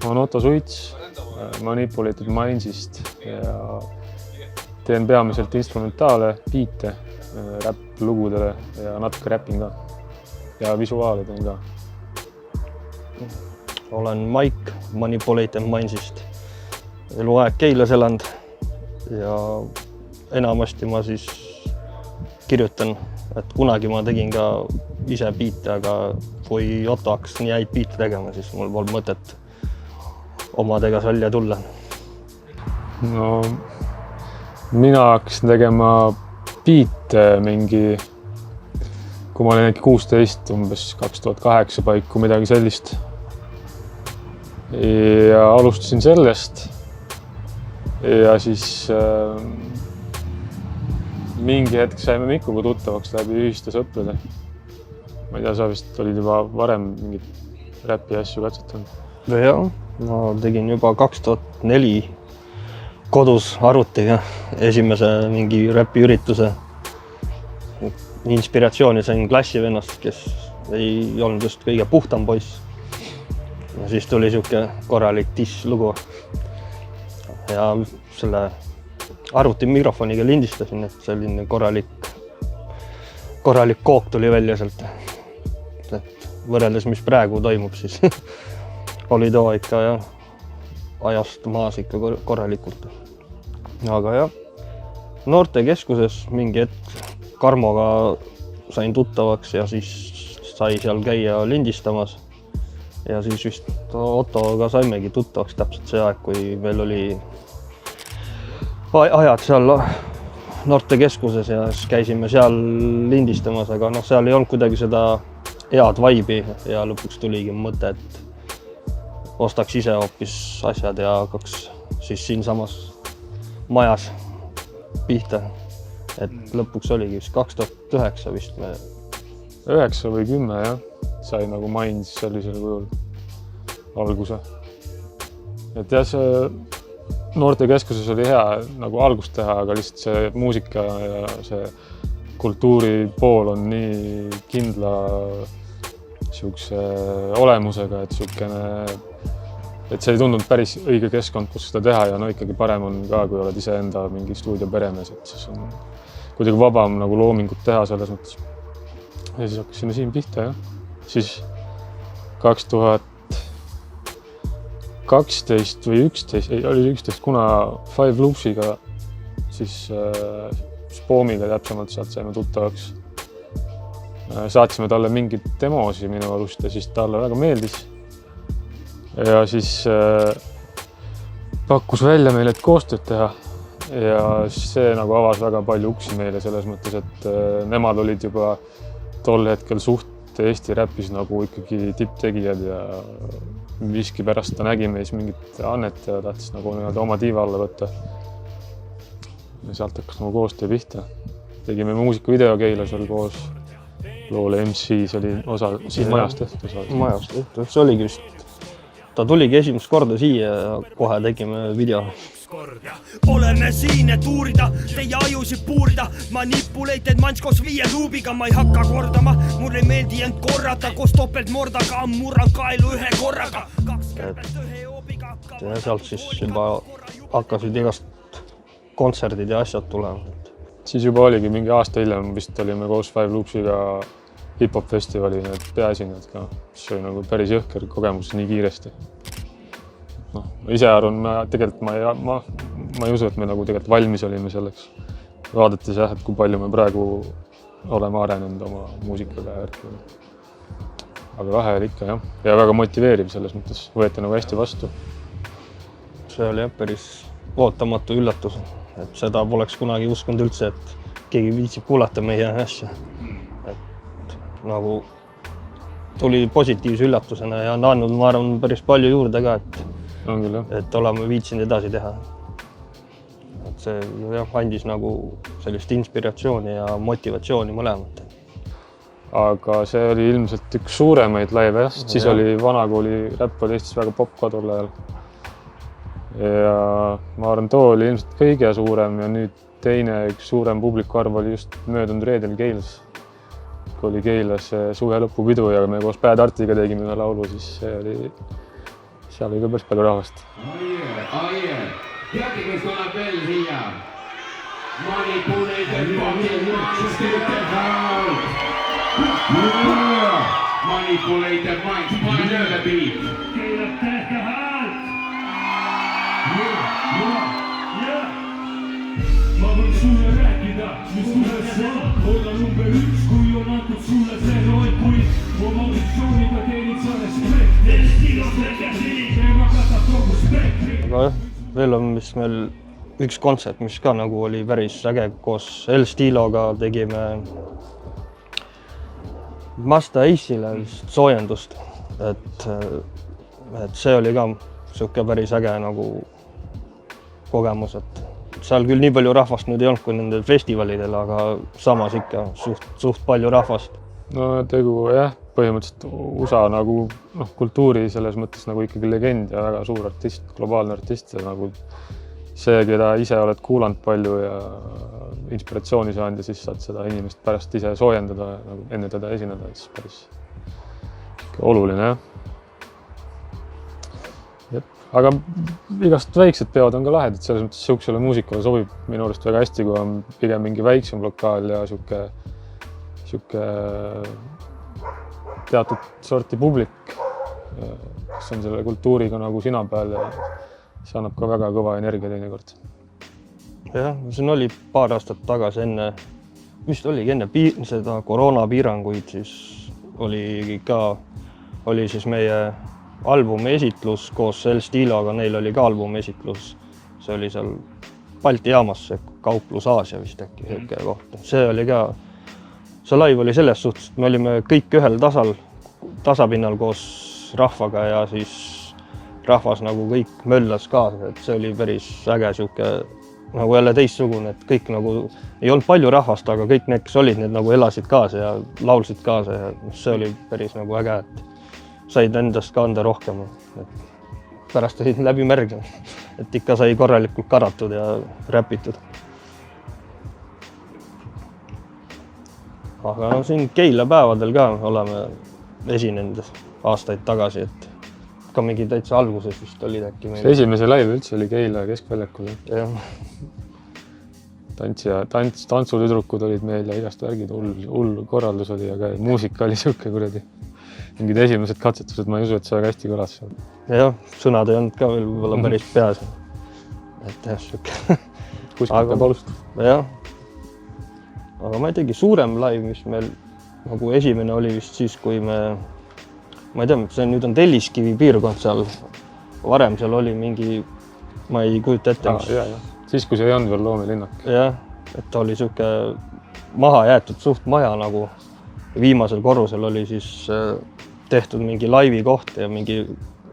on Otto Suits Manipulated Mindsist ja teen peamiselt instrumentaale, biite, räpp-lugudele ja natuke räppin ka ja visuaale teen ka. Olen Mike Manipulated Mindsist. Eluaeg Keilas elanud ja enamasti ma siis kirjutan, et kunagi ma tegin ka ise biite, aga kui Otto hakkas nii häid biite tegema, siis mul polnud mõtet omadega välja tulla. No, mina hakkasin tegema biite mingi, kui ma olin äkki 16, umbes 2008 paiku, midagi sellist. Ja alustasin sellest ja siis mingi hetk saime Mikuga tuttavaks läbi ühiste sõprade. Ma ei tea, sa vist olid juba varem mingit räppi asju katsetanud. Jah, ma tegin juba 2004 kodus arvutiga esimese mingi räpi ürituse. Inspiratsiooni sain klassivennast, kes ei olnud just kõige puhtam poiss. Ja siis tuli siuke korralik diss-lugu. Ja selle arvuti mikrofoniga lindistasin, et selline korralik kook tuli välja sealt. Et võrreldes, mis praegu toimub, siis oli too ikka ja ajast maas ikka korralikult. Aga jah, noortekeskuses mingi hetk Karmoga sain tuttavaks ja siis sai seal käia lindistamas. Ja siis vist Ottoga saimegi tuttavaks täpselt see aeg, kui meil oli ajad seal noortekeskuses ja siis käisime seal lindistamas, aga seal ei olnud kuidagi seda head vibe'i ja lõpuks tuligi mõte, et ostaks ise hoopis asjad ja hakkaks siis siinsamas majas pihta. Et lõpuks oligi vist 2009 vist me... 9 või 10, jah. Sai nagu Minds sellisel kujul alguse. Et jah, see noortekeskuses oli hea nagu algust teha, aga lihtsalt see muusika ja see kultuuri pool on nii kindla siukse olemusega, et see ei tundunud päris õige keskkond, kus seda teha ja ikkagi parem on ka, kui oled iseenda mingi stuudio peremees, et siis on kuidagi vabam nagu loomingut teha selles mõttes. Ja siis hakkasime siin pihta, jah. Siis 2012 või 11, oli 11, kuna Five Loopsiga, siis Spoomiga täpsemalt sealt saime tuttavaks. Saatsime talle mingid demosi minu arust ja siis talle väga meeldis. Ja siis pakkus välja meile, et koostööd teha. Ja see nagu avas väga palju uksi meile selles mõttes, et nemad olid juba tol hetkel suht Eesti räppis nagu ikkagi tipptegijad ja miski pärast ta nägi meis mingit annet ja tahtis nagu oma tiiva alla võtta. Ja sealt hakkas nagu koostöö pihta. Tegime muusikavideo Keilas oli koos loole MC, see oli osa siin majast tehtud. Majast tehtud, see oligi vist. Ta tuligi esimest korda siia ja kohe tegime video. Oleme siin, et uurida, teie ajusid puurida. Manipulated Minds koos 5 luubiga, ma ei hakka kordama. Mul ei meeldi end korrata, koos topeltmordaga murran kaelu ühe korraga. Ja sealt siis juba hakkasid igast kontserdid ja asjad tulema. Siis juba oligi mingi aasta hiljem, vist olime koos Five Loopsiga hip-hop festivali peaesinejad ka. See oli nagu päris jõhker kogemus nii kiiresti. Ise arvan, ma ei usu, et me nagu tegelikult valmis olime selleks. Vaadates jah, et kui palju me praegu oleme arenenud oma muusikaga ja värki. Aga lahe oli ikka jah. Ja väga motiveeriv selles mõttes. Võeti nagu hästi vastu. See oli jah päris ootamatu üllatus. Et seda poleks kunagi uskunud üldse, et keegi viitsib kuulata meie asja. Et nagu tuli positiivse üllatusena ja on andnud, ma arvan, päris palju juurde ka, et oleme viitsinud edasi teha. Et see jah, andis nagu sellist inspiratsiooni ja motivatsiooni mõlemat. Aga see oli ilmselt üks suuremaid laive, jah. Siis oli vanakooli räpp oli Eestis väga popp ka tol ajal. Ja ma arvan, too oli ilmselt kõige suurem ja nüüd teine üks suurem publikuarv oli just möödunud reedel Keilas. Kui oli Keilas suve lõpupidu ja me koos Bad Artiga tegime ühe laulu, siis seal oli ka päris palju rahvast. Teate, kes tuleb veel siia? Manipulated fucking minds, get out! Manipulated minds, pane lööle beat! Keelab tehke häält! Ma võin sulle rääkida, mis tuleb saab olla number 1, kui on antud sulle see roll, kui oma visiooniga teenid sa respekti. Teema katab kogu spektri. Aga jah, veel on mis meil üks kontsert, mis ka nagu oli päris äge, koos El Stiloga tegime Mazda Ace'ile soojendust, et see oli ka siuke päris äge nagu kogemus, et seal küll nii palju rahvast nüüd ei olnud kui nendel festivalidel, aga samas ikka suht palju rahvast. No tegu jah, põhimõtteliselt USA nagu kultuuri selles mõttes nagu ikkagi legend ja väga suur artist, globaalne artist ja nagu see, keda ise oled kuulanud palju ja inspiratsiooni saanud ja siis saad seda inimest pärast ise soojendada ja nagu enne teda esineda, siis päris oluline jah. Aga igast väiksed peod on ka lahedad, selles mõttes siuksele muusikale sobib minu arust väga hästi, kui on pigem mingi väiksem lokaal ja siuke teatud sorti publik, kes on selle kultuuriga nagu sina peal ja see annab ka väga kõva energia teinekord. Jah, siin oli paar aastat tagasi enne, vist oligi enne seda koroonapiiranguid, siis oli siis meie albumi esitlus koos El Stiloga, neil oli ka albumi esitlus. See oli seal Balti jaamas, see Kauplus Aasia vist äkki selline koht. See oli ka, see live oli selles suhtes, me olime kõik ühel tasapinnal koos rahvaga ja siis rahvas nagu kõik möllas kaasa, et see oli päris äge siuke nagu jälle teistsugune, et kõik nagu ei olnud palju rahvast, aga kõik need, kes olid, need nagu elasid kaasa ja laulsid kaasa ja see oli päris nagu äge, et said endast ka anda rohkem, et pärast olid läbi märgnud, et ikka sai korralikult karatud ja räpitud. Aga no siin Keila päevadel ka oleme esinenud aastaid tagasi, et ka mingi täitsa alguses vist olid äkki meil. Esimese live üldse oli Keila keskväljakul. Jah. Tantsutüdrukud olid meil ja igast värgid, hull korraldus oli, aga muusika oli siuke kuradi. Mingid esimesed katsetused, ma ei usu, et see väga hästi kõlas seal. Jah, sõnad ei olnud ka veel võib-olla päris peas. Et jah, siuke. Kuskilt peab alustama. Jah. Aga ma ei teagi, suurem live, mis meil nagu esimene oli vist siis, kui ma ei tea, see nüüd on Telliskivi piirkond seal. Varem seal oli mingi, ma ei kujuta ette. Siis, kui see ei olnud veel loomelinnak. Jah, et oli siuke maha jäetud suht maja nagu. Viimasel korrusel oli siis tehtud mingi laivi koht ja mingi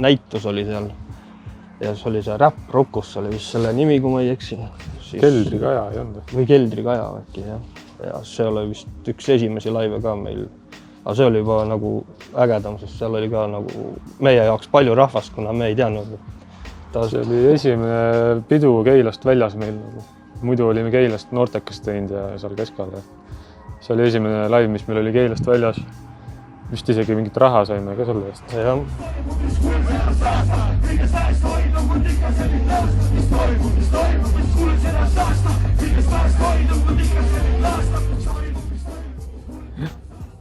näitus oli seal. Ja see oli see Räpp Rukus, oli vist selle nimi, kui ma ei eksi. Keldrikaja ei olnud. Või Keldrikaja äkki, jah. Ja see oli vist üks esimesi laive ka meil. Aga see oli juba nagu ägedam, sest seal oli ka nagu meie jaoks palju rahvast, kuna me ei teadnud. See oli esimene pidu Keilast väljas meil. Muidu olime Keilast noortekast teinud ja seal keskal. See oli esimene live, mis meil oli Keilast väljas. Vist isegi mingit raha saime ka selle eest. Jah.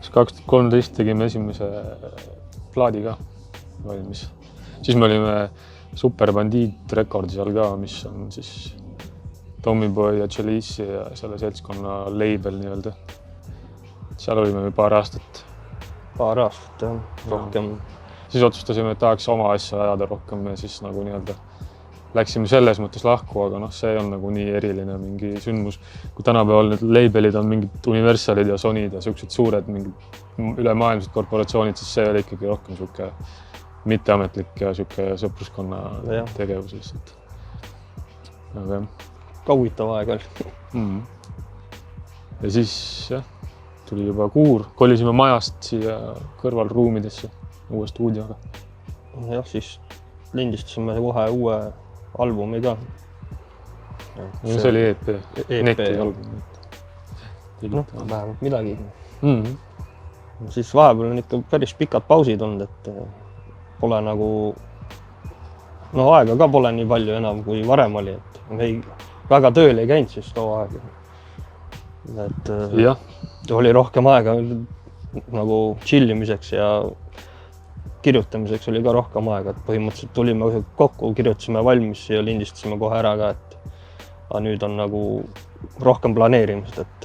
Siis 2013 tegime esimese plaadi ka valmis. Siis me olime Super Bandit Records seal ka, mis on siis Tommyboy ja Chalice ja selle seltskonna label nii-öelda. Seal olime paar aastat. Paar aastat, jah. Rohkem. Siis otsustasime, et tahaks oma asja ajada rohkem ja siis nagu nii-öelda läksime selles mõttes lahku, aga see on nagu nii eriline mingi sündmus. Kui tänapäeval need labelid on mingid Universalid ja Sonyd ja siuksed suured mingid ülemaailmsed korporatsioonid, siis see oli ikkagi rohkem siuke mitteametlik ja siuke sõpruskonna tegevus lihtsalt. Aga huvitav aeg oli. Ja siis tuli juba kuur, kolisime majast siia kõrvalruumidesse uue stuudioga. Jah, siis lindistasime kohe uue albumi ka. See oli EP. Neti album. Vähemalt midagi. Siis vahepeal on ikka päris pikad pausid olnud, et pole nagu no aega ka pole nii palju enam, kui varem oli, et me väga tööl ei käinud siis too aeg. Et jah, oli rohkem aega nagu chillimiseks ja kirjutamiseks oli ka rohkem aega, et põhimõtteliselt tulime kokku, kirjutasime valmis ja lindistasime kohe ära ka, et aga nüüd on nagu rohkem planeerimist, et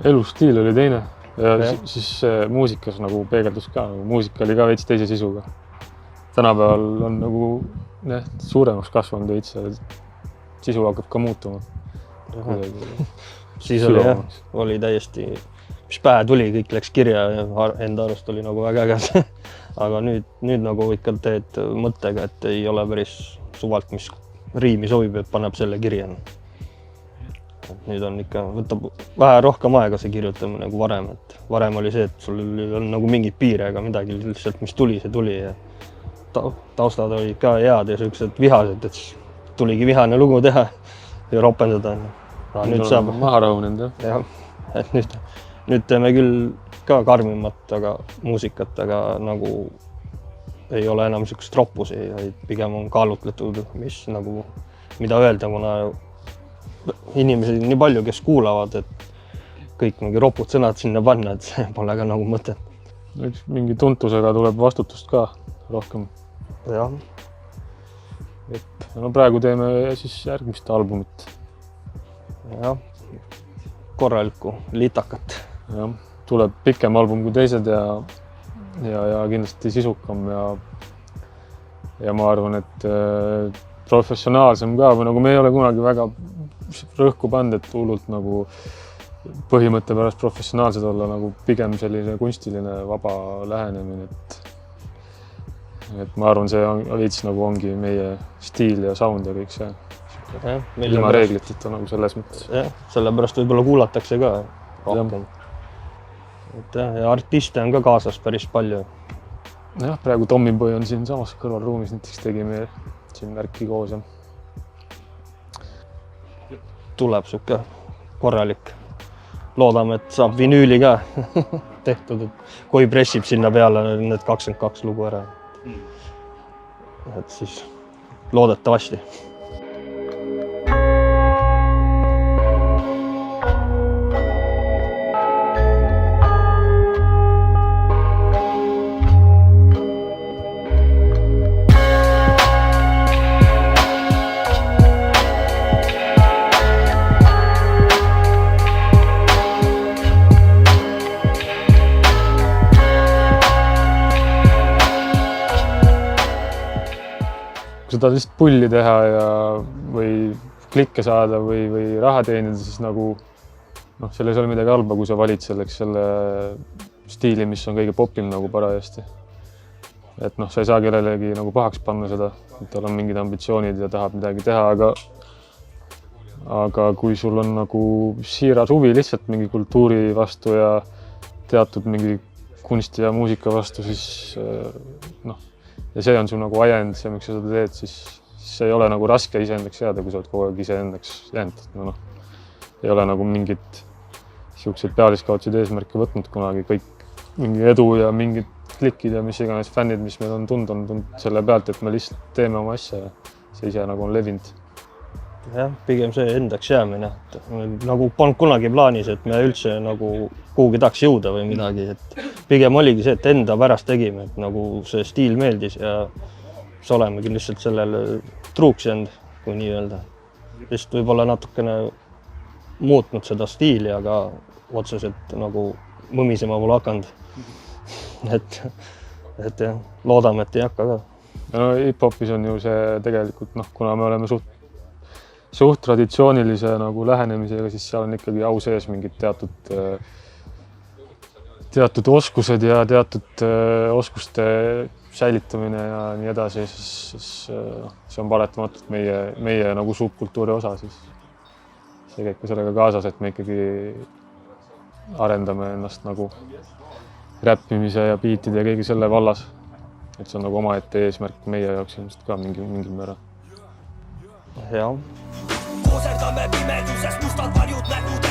elustiil oli teine ja siis muusikas nagu peegeldus ka, muusika oli ka veits teise sisuga. Tänapäeval on nagu suuremaks kasvanud veits, sisu hakkab ka muutuma. Siis oli täiesti, mis pähe tuli, kõik läks kirja ja enda arust oli nagu väga äge. Aga nüüd nagu ikka teed mõttega, et ei ole päris suvalt, mis riimi sobib, et paneb selle kirja. Nüüd on ikka, võtab vähe rohkem aega see kirjutamine nagu varem, et varem oli see, et sul on nagu mingid piire, aga midagi lihtsalt, mis tuli, see tuli ja taustad olid ka head ja sellised vihased, et tuligi vihane lugu teha ja ropendada. Nüüd saab maha rahunenud, jah. Et nüüd teeme küll ka karmimat muusikat, aga nagu ei ole enam niisugust roppusi, pigem on kaalutletud, mida öelda, kuna inimesi nii palju, kes kuulavad, et kõik mingi ropud sõnad sinna panna, et see pole ka nagu mõtet. Mingi tuntusega tuleb vastutust ka rohkem. Jah. No praegu teeme siis järgmist albumit. Jah, korralikku litakat. Jah, tuleb pikem album kui teised ja kindlasti sisukam ja ma arvan, et professionaalsem ka, või nagu me ei ole kunagi väga rõhku pannud, et hullult nagu põhimõtte pärast professionaalsed olla, nagu pigem selline kunstiline vaba lähenemine, et ma arvan, see veits nagu ongi meie stiil ja sound ja kõik see. Ilma reegliteta nagu selles mõttes. Jah, sellepärast võib-olla kuulatakse ka rohkem. Ja artiste on ka kaasas päris palju. Jah, praegu Tommyboy on siin samas kõrvalruumis, näiteks tegime siin värki koos. Tuleb siuke korralik. Loodame, et saab vinüüli ka tehtud, et kui pressib sinna peale need 22 lugu ära. Et siis loodetavasti. Kui sa tahad lihtsalt pulli teha või klikke saada või raha teenida, siis nagu selles ei ole midagi halba, kui sa valid selleks selle stiili, mis on kõige popim nagu parajasti. Et sa ei saa kellelegi nagu pahaks panna seda, et tal on mingid ambitsioonid ja tahab midagi teha, aga kui sul on nagu siiras huvi lihtsalt mingi kultuuri vastu ja teatud mingi kunsti ja muusika vastu, siis ja see on sul nagu ajend, see, miks sa seda teed, siis see ei ole nagu raske iseendaks jääda, kui sa oled kogu aeg iseendaks jäänud. Ei ole nagu mingit siukseid pealiskaudseid eesmärke võtnud kunagi, kõik mingi edu ja mingid klikid ja mis iganes fännid, mis meil on tundnud selle pealt, et me lihtsalt teeme oma asja ja see ise nagu on levinud. Jah, pigem see endaks jäämine. Nagu polnud kunagi plaanis, et me üldse nagu kuhugi tahaks jõuda või midagi. Et pigem oligi see, et enda pärast tegime, et nagu see stiil meeldis ja siis olemegi lihtsalt sellele truuks jäänud, kui nii öelda. Vist võib-olla natukene muutnud seda stiili, aga otseselt nagu mõmisema pole hakanud. Et loodame, et ei hakka ka. No hip-hopis on ju see tegelikult, kuna me oleme suht traditsioonilise nagu lähenemisega, siis seal on ikkagi au sees mingid teatud oskused ja teatud oskuste säilitamine ja nii edasi, siis see on paratamatult meie nagu subkultuuri osa, siis see käib ka sellega kaasas, et me ikkagi arendame ennast nagu räppimise ja biitide ja kõigi selle vallas. Et see on nagu omaette eesmärk meie jaoks ilmselt ka mingil määral. Jah. Kooserdame pimeduses mustad varjud nägud